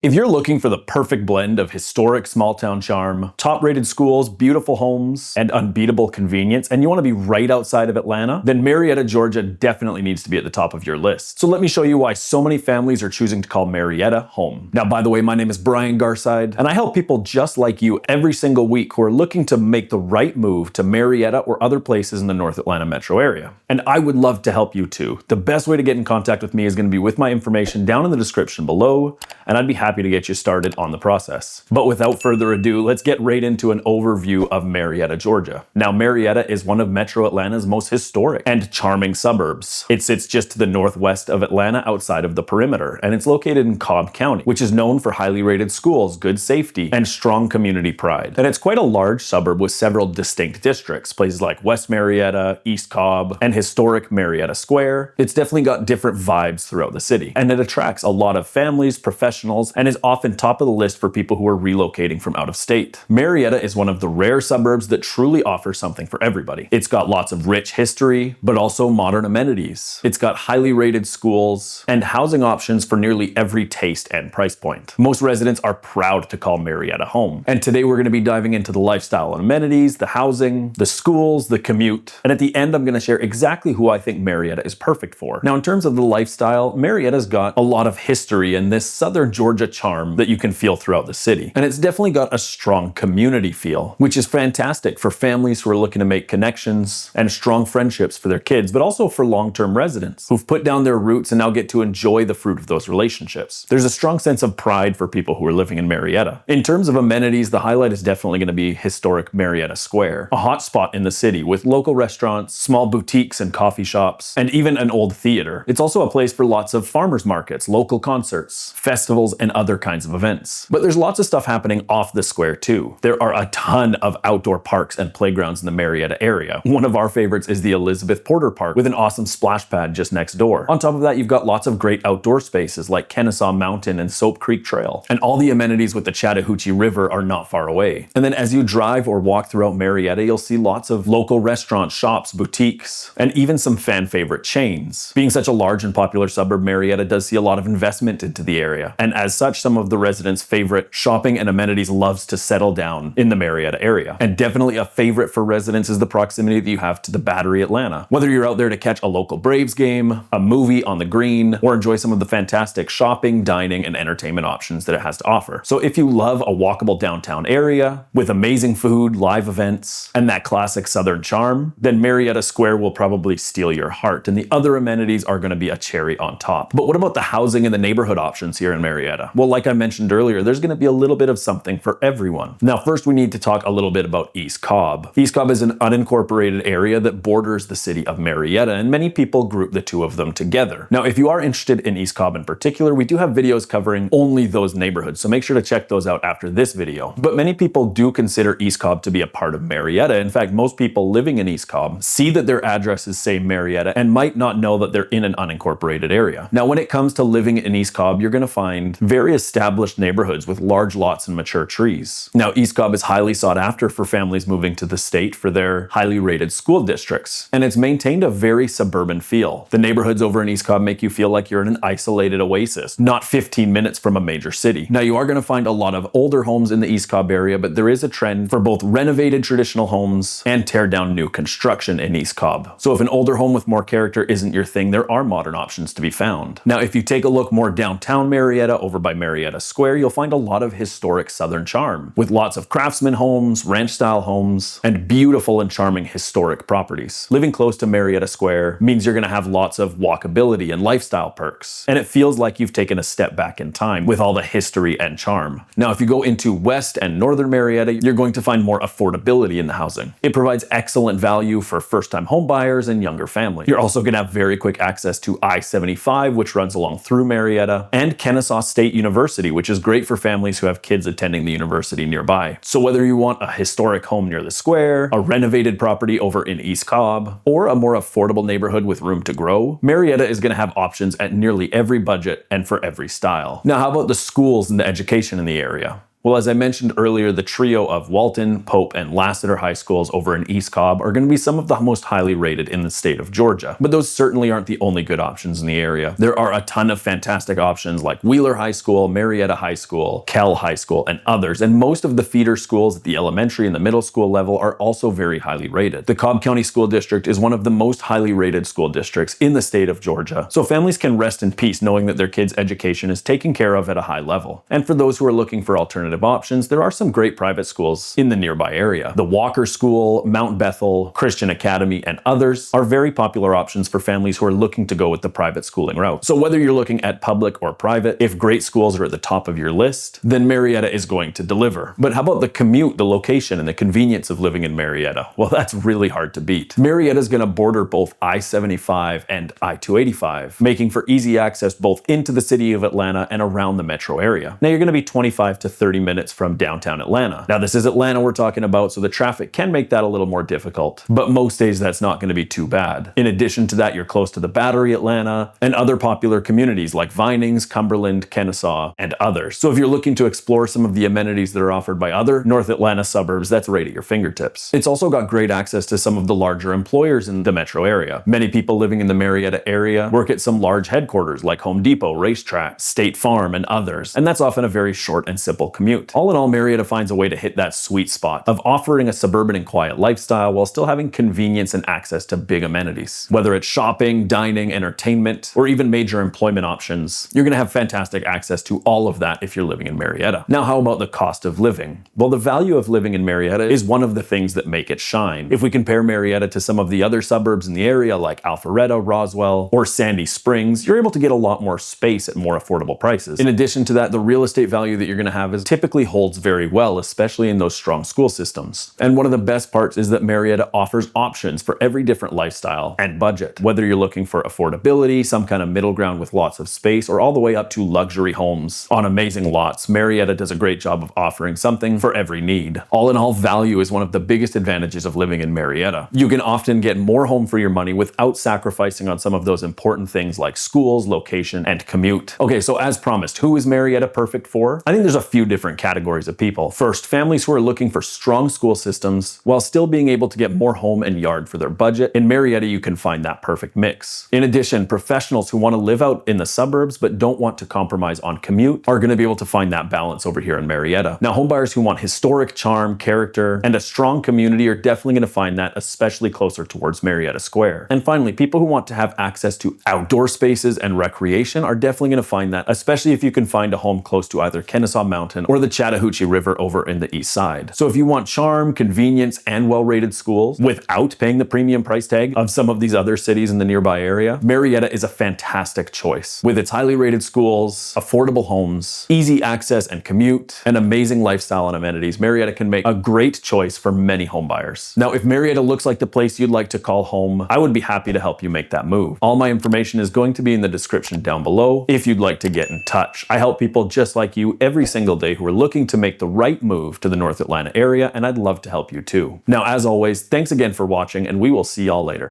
If you're looking for the perfect blend of historic small-town charm, top-rated schools, beautiful homes, and unbeatable convenience, and you want to be right outside of Atlanta, then Marietta, Georgia definitely needs to be at the top of your list. So let me show you why so many families are choosing to call Marietta home. Now, by the way, my name is Brian Garside, and I help people just like you every single week who are looking to make the right move to Marietta or other places in the North Atlanta metro area. And I would love to help you too. The best way to get in contact with me is going to be with my information down in the description below, and I'd be happy to get you started on the process. But without further ado, let's get right into an overview of Marietta, Georgia. Now, Marietta is one of Metro Atlanta's most historic and charming suburbs. It sits just to the northwest of Atlanta outside of the perimeter, and it's located in Cobb County, which is known for highly rated schools, good safety, and strong community pride. And it's quite a large suburb with several distinct districts, places like West Marietta, East Cobb, and historic Marietta Square. It's definitely got different vibes throughout the city, and it attracts a lot of families, professionals, and is often top of the list for people who are relocating from out of state. Marietta is one of the rare suburbs that truly offers something for everybody. It's got lots of rich history, but also modern amenities. It's got highly rated schools and housing options for nearly every taste and price point. Most residents are proud to call Marietta home. And today we're going to be diving into the lifestyle and amenities, the housing, the schools, the commute, and at the end I'm going to share exactly who I think Marietta is perfect for. Now, in terms of the lifestyle, Marietta's got a lot of history and this southern Georgia charm that you can feel throughout the city. And it's definitely got a strong community feel, which is fantastic for families who are looking to make connections and strong friendships for their kids, but also for long-term residents who've put down their roots and now get to enjoy the fruit of those relationships. There's a strong sense of pride for people who are living in Marietta. In terms of amenities, the highlight is definitely going to be historic Marietta Square, a hot spot in the city with local restaurants, small boutiques and coffee shops, and even an old theater. It's also a place for lots of farmers markets, local concerts, festivals, and other kinds of events. But there's lots of stuff happening off the square too. There are a ton of outdoor parks and playgrounds in the Marietta area. One of our favorites is the Elizabeth Porter Park with an awesome splash pad just next door. On top of that, you've got lots of great outdoor spaces like Kennesaw Mountain and Soap Creek Trail. And all the amenities with the Chattahoochee River are not far away. And then as you drive or walk throughout Marietta, you'll see lots of local restaurants, shops, boutiques, and even some fan favorite chains. Being such a large and popular suburb, Marietta does see a lot of investment into the area. And as such, some of the residents' favorite shopping and amenities loves to settle down in the Marietta area. And definitely a favorite for residents is the proximity that you have to the Battery Atlanta. Whether you're out there to catch a local Braves game, a movie on the green, or enjoy some of the fantastic shopping, dining, and entertainment options that it has to offer. So if you love a walkable downtown area with amazing food, live events, and that classic southern charm, then Marietta Square will probably steal your heart, and the other amenities are going to be a cherry on top. But what about the housing and the neighborhood options here in Marietta? Well, like I mentioned earlier, there's going to be a little bit of something for everyone. Now, first we need to talk a little bit about East Cobb. East Cobb is an unincorporated area that borders the city of Marietta, and many people group the two of them together. Now, if you are interested in East Cobb in particular, we do have videos covering only those neighborhoods, so make sure to check those out after this video. But many people do consider East Cobb to be a part of Marietta. In fact, most people living in East Cobb see that their addresses say Marietta and might not know that they're in an unincorporated area. Now, when it comes to living in East Cobb, you're going to find very established neighborhoods with large lots and mature trees. Now, East Cobb is highly sought after for families moving to the state for their highly rated school districts, and it's maintained a very suburban feel. The neighborhoods over in East Cobb make you feel like you're in an isolated oasis, not 15 minutes from a major city. Now, you are going to find a lot of older homes in the East Cobb area, but there is a trend for both renovated traditional homes and tear down new construction in East Cobb. So if an older home with more character isn't your thing, there are modern options to be found. Now, if you take a look more downtown Marietta, over by Marietta Square, you'll find a lot of historic southern charm, with lots of craftsman homes, ranch-style homes, and beautiful and charming historic properties. Living close to Marietta Square means you're going to have lots of walkability and lifestyle perks, and it feels like you've taken a step back in time with all the history and charm. Now, if you go into West and Northern Marietta, you're going to find more affordability in the housing. It provides excellent value for first-time home buyers and younger families. You're also going to have very quick access to I-75, which runs along through Marietta, and Kennesaw State University, which is great for families who have kids attending the university nearby. So whether you want a historic home near the square, a renovated property over in East Cobb, or a more affordable neighborhood with room to grow, Marietta is going to have options at nearly every budget and for every style. Now, how about the schools and the education in the area? Well, as I mentioned earlier, the trio of Walton, Pope, and Lassiter high schools over in East Cobb are going to be some of the most highly rated in the state of Georgia. But those certainly aren't the only good options in the area. There are a ton of fantastic options like Wheeler High School, Marietta High School, Kell High School, and others. And most of the feeder schools at the elementary and the middle school level are also very highly rated. The Cobb County School District is one of the most highly rated school districts in the state of Georgia. So families can rest in peace knowing that their kids' education is taken care of at a high level. And for those who are looking for alternative options, there are some great private schools in the nearby area. The Walker School, Mount Bethel, Christian Academy, and others are very popular options for families who are looking to go with the private schooling route. So whether you're looking at public or private, if great schools are at the top of your list, then Marietta is going to deliver. But how about the commute, the location, and the convenience of living in Marietta? Well, that's really hard to beat. Marietta is going to border both I-75 and I-285, making for easy access both into the city of Atlanta and around the metro area. Now, you're going to be 25 to 30 minutes from downtown Atlanta. Now, this is Atlanta we're talking about, so the traffic can make that a little more difficult, but most days that's not going to be too bad. In addition to that, you're close to the Battery, Atlanta, and other popular communities like Vinings, Cumberland, Kennesaw, and others. So if you're looking to explore some of the amenities that are offered by other North Atlanta suburbs, that's right at your fingertips. It's also got great access to some of the larger employers in the metro area. Many people living in the Marietta area work at some large headquarters like Home Depot, Racetrack, State Farm, and others, and that's often a very short and simple commute. All in all, Marietta finds a way to hit that sweet spot of offering a suburban and quiet lifestyle while still having convenience and access to big amenities. Whether it's shopping, dining, entertainment, or even major employment options, you're going to have fantastic access to all of that if you're living in Marietta. Now, how about the cost of living? Well, the value of living in Marietta is one of the things that make it shine. If we compare Marietta to some of the other suburbs in the area like Alpharetta, Roswell, or Sandy Springs, you're able to get a lot more space at more affordable prices. In addition to that, the real estate value that you're going to have is typically holds very well, especially in those strong school systems. And one of the best parts is that Marietta offers options for every different lifestyle and budget. Whether you're looking for affordability, some kind of middle ground with lots of space, or all the way up to luxury homes on amazing lots, Marietta does a great job of offering something for every need. All in all, value is one of the biggest advantages of living in Marietta. You can often get more home for your money without sacrificing on some of those important things like schools, location, and commute. Okay, so as promised, who is Marietta perfect for? I think there's a few different categories of people. First, families who are looking for strong school systems while still being able to get more home and yard for their budget. In Marietta, you can find that perfect mix. In addition, professionals who want to live out in the suburbs but don't want to compromise on commute are going to be able to find that balance over here in Marietta. Now, homebuyers who want historic charm, character, and a strong community are definitely going to find that, especially closer towards Marietta Square. And finally, people who want to have access to outdoor spaces and recreation are definitely going to find that, especially if you can find a home close to either Kennesaw Mountain or the Chattahoochee River over in the east side. So if you want charm, convenience, and well-rated schools without paying the premium price tag of some of these other cities in the nearby area, Marietta is a fantastic choice. With its highly rated schools, affordable homes, easy access and commute, and amazing lifestyle and amenities, Marietta can make a great choice for many home buyers. Now, if Marietta looks like the place you'd like to call home, I would be happy to help you make that move. All my information is going to be in the description down below if you'd like to get in touch. I help people just like you every single day who are looking to make the right move to the North Atlanta area, and I'd love to help you too. Now, as always, thanks again for watching, and we will see y'all later.